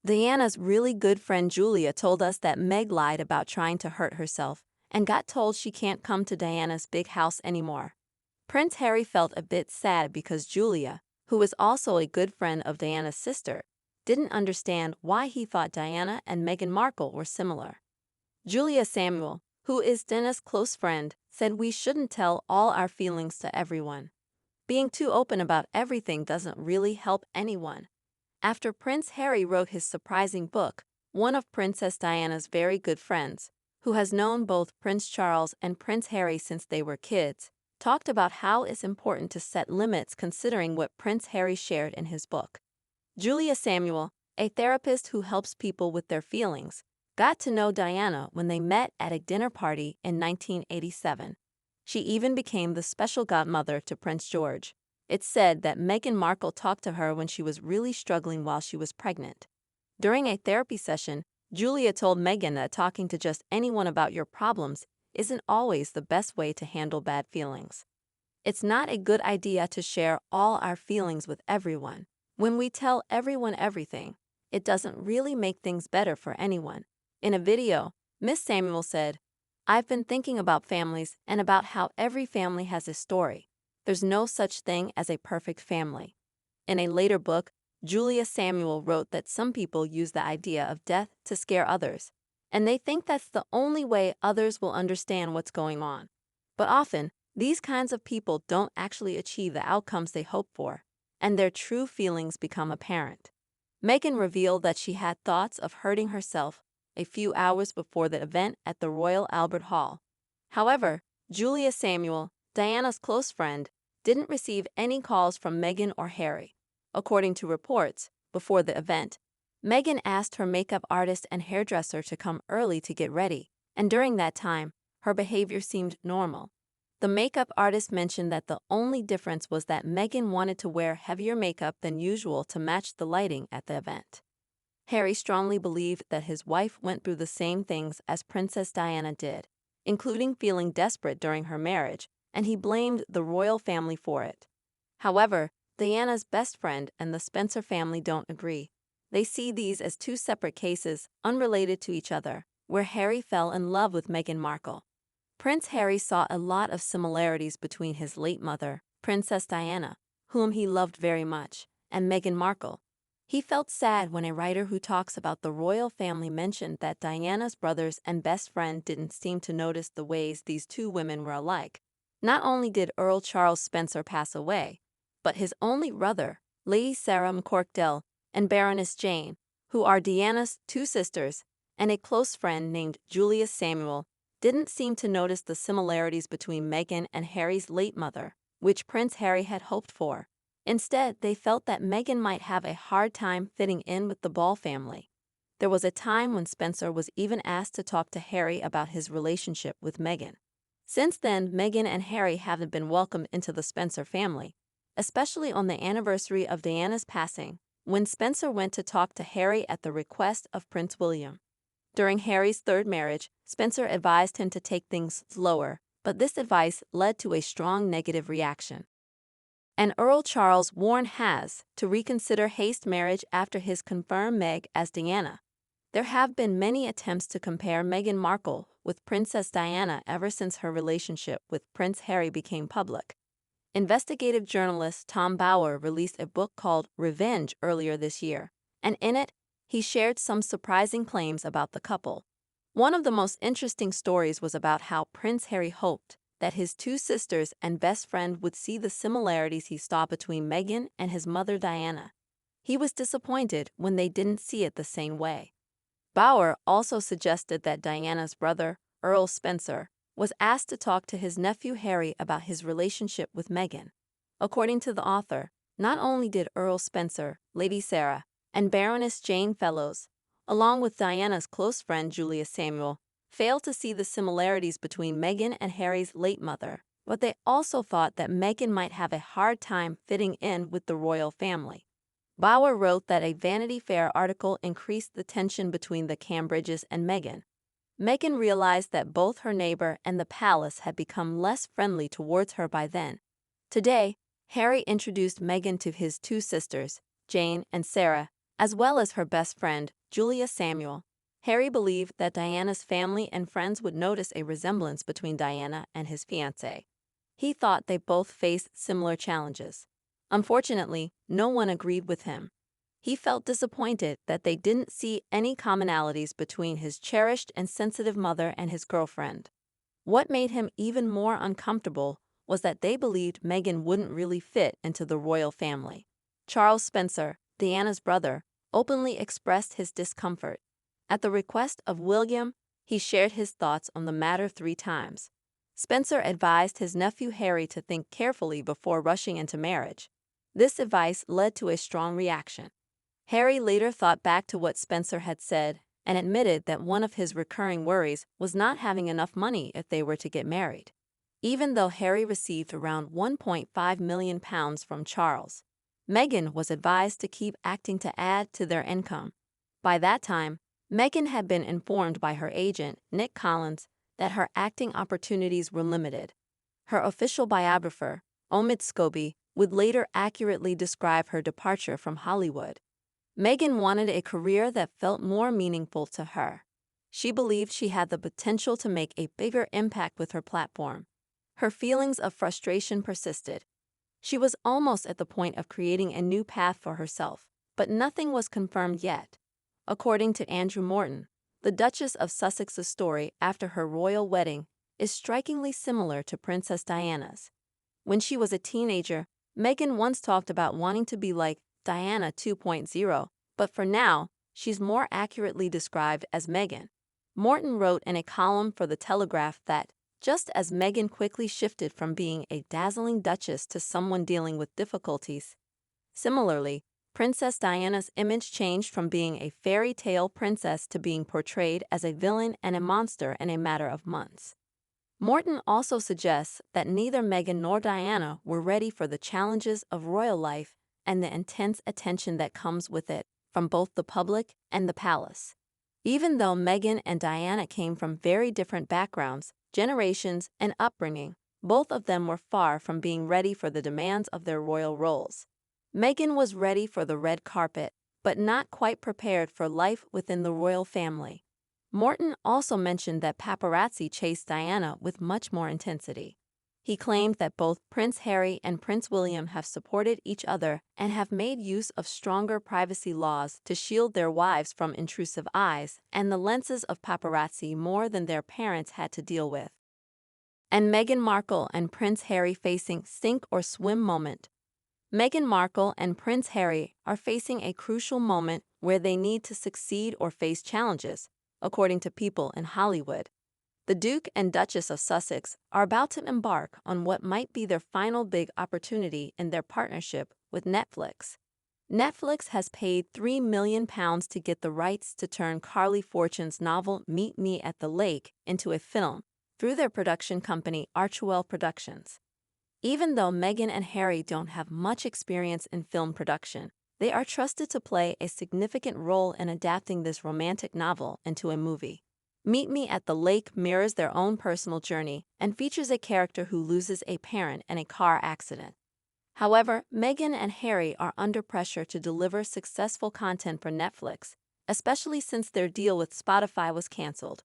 Diana's really good friend Julia told us that Meg lied about trying to hurt herself and got told she can't come to Diana's big house anymore. Prince Harry felt a bit sad because Julia, who was also a good friend of Diana's sister, didn't understand why he thought Diana and Meghan Markle were similar. Julia Samuel, who is Dinah's close friend, said we shouldn't tell all our feelings to everyone. Being too open about everything doesn't really help anyone. After Prince Harry wrote his surprising book, one of Princess Diana's very good friends, who has known both Prince Charles and Prince Harry since they were kids, talked about how it's important to set limits considering what Prince Harry shared in his book. Julia Samuel, a therapist who helps people with their feelings, got to know Diana when they met at a dinner party in 1987. She even became the special godmother to Prince George. It's said that Meghan Markle talked to her when she was really struggling while she was pregnant. During a therapy session, Julia told Meghan that talking to just anyone about your problems isn't always the best way to handle bad feelings. It's not a good idea to share all our feelings with everyone. When we tell everyone everything, it doesn't really make things better for anyone. In a video, Miss Samuel said, "I've been thinking about families and about how every family has a story. There's no such thing as a perfect family." In a later book, Julia Samuel wrote that some people use the idea of death to scare others, and they think that's the only way others will understand what's going on. But often, these kinds of people don't actually achieve the outcomes they hope for, and their true feelings become apparent. Meghan revealed that she had thoughts of hurting herself a few hours before the event at the Royal Albert Hall. However, Julia Samuel, Diana's close friend, didn't receive any calls from Meghan or Harry. According to reports, before the event, Meghan asked her makeup artist and hairdresser to come early to get ready, and during that time, her behavior seemed normal. The makeup artist mentioned that the only difference was that Meghan wanted to wear heavier makeup than usual to match the lighting at the event. Harry strongly believed that his wife went through the same things as Princess Diana did, including feeling desperate during her marriage, and he blamed the royal family for it. However, Diana's best friend and the Spencer family don't agree. They see these as two separate cases, unrelated to each other, where Harry fell in love with Meghan Markle. Prince Harry saw a lot of similarities between his late mother, Princess Diana, whom he loved very much, and Meghan Markle. He felt sad when a writer who talks about the royal family mentioned that Diana's brothers and best friend didn't seem to notice the ways these two women were alike. Not only did Earl Charles Spencer pass away, but his only brother, Lady Sarah McCorkdale, and Baroness Jane, who are Diana's two sisters, and a close friend named Julia Samuel, didn't seem to notice the similarities between Meghan and Harry's late mother, which Prince Harry had hoped for. Instead, they felt that Meghan might have a hard time fitting in with the Ball family. There was a time when Spencer was even asked to talk to Harry about his relationship with Meghan. Since then, Meghan and Harry haven't been welcomed into the Spencer family, especially on the anniversary of Diana's passing, when Spencer went to talk to Harry at the request of Prince William. During Harry's third marriage, Spencer advised him to take things slower, but this advice led to a strong negative reaction. And Earl Charles warned Has to reconsider haste marriage after his confirmed Meg as Diana. There have been many attempts to compare Meghan Markle with Princess Diana ever since her relationship with Prince Harry became public. Investigative journalist Tom Bauer released a book called Revenge earlier this year, and in it, he shared some surprising claims about the couple. One of the most interesting stories was about how Prince Harry hoped that his two sisters and best friend would see the similarities he saw between Meghan and his mother Diana. He was disappointed when they didn't see it the same way. Bauer also suggested that Diana's brother, Earl Spencer, was asked to talk to his nephew Harry about his relationship with Meghan. According to the author, not only did Earl Spencer, Lady Sarah, and Baroness Jane Fellows, along with Diana's close friend Julia Samuel, fail to see the similarities between Meghan and Harry's late mother, but they also thought that Meghan might have a hard time fitting in with the royal family. Bauer wrote that a Vanity Fair article increased the tension between the Cambridges and Meghan. Meghan realized that both her neighbor and the palace had become less friendly towards her by then. Today, Harry introduced Meghan to his two sisters, Jane and Sarah, as well as her best friend, Julia Samuel. Harry believed that Diana's family and friends would notice a resemblance between Diana and his fiancée. He thought they both faced similar challenges. Unfortunately, no one agreed with him. He felt disappointed that they didn't see any commonalities between his cherished and sensitive mother and his girlfriend. What made him even more uncomfortable was that they believed Meghan wouldn't really fit into the royal family. Charles Spencer, Diana's brother, openly expressed his discomfort. At the request of William, he shared his thoughts on the matter 3 times. Spencer advised his nephew Harry to think carefully before rushing into marriage. This advice led to a strong reaction. Harry later thought back to what Spencer had said and admitted that one of his recurring worries was not having enough money if they were to get married. Even though Harry received around £1.5 million from Charles, Meghan was advised to keep acting to add to their income. By that time, Meghan had been informed by her agent, Nick Collins, that her acting opportunities were limited. Her official biographer, Omid Scobie, would later accurately describe her departure from Hollywood. Meghan wanted a career that felt more meaningful to her. She believed she had the potential to make a bigger impact with her platform. Her feelings of frustration persisted. She was almost at the point of creating a new path for herself, but nothing was confirmed yet. According to Andrew Morton, the Duchess of Sussex's story after her royal wedding is strikingly similar to Princess Diana's. When she was a teenager, Meghan once talked about wanting to be like Diana 2.0, but for now, she's more accurately described as Meghan. Morton wrote in a column for The Telegraph that, just as Meghan quickly shifted from being a dazzling duchess to someone dealing with difficulties, similarly, Princess Diana's image changed from being a fairy tale princess to being portrayed as a villain and a monster in a matter of months. Morton also suggests that neither Meghan nor Diana were ready for the challenges of royal life and the intense attention that comes with it from both the public and the palace. Even though Meghan and Diana came from very different backgrounds, generations, and upbringing, both of them were far from being ready for the demands of their royal roles. Meghan was ready for the red carpet, but not quite prepared for life within the royal family. Morton also mentioned that paparazzi chased Diana with much more intensity. He claimed that both Prince Harry and Prince William have supported each other and have made use of stronger privacy laws to shield their wives from intrusive eyes and the lenses of paparazzi more than their parents had to deal with. And Meghan Markle and Prince Harry facing sink or swim moment. Meghan Markle and Prince Harry are facing a crucial moment where they need to succeed or face challenges, according to people in Hollywood. The Duke and Duchess of Sussex are about to embark on what might be their final big opportunity in their partnership with Netflix. Netflix has paid £3 million to get the rights to turn Carly Fortune's novel Meet Me at the Lake into a film through their production company Archie Productions. Even though Meghan and Harry don't have much experience in film production, they are trusted to play a significant role in adapting this romantic novel into a movie. Meet Me at the Lake mirrors their own personal journey and features a character who loses a parent in a car accident. However, Meghan and Harry are under pressure to deliver successful content for Netflix, especially since their deal with Spotify was canceled.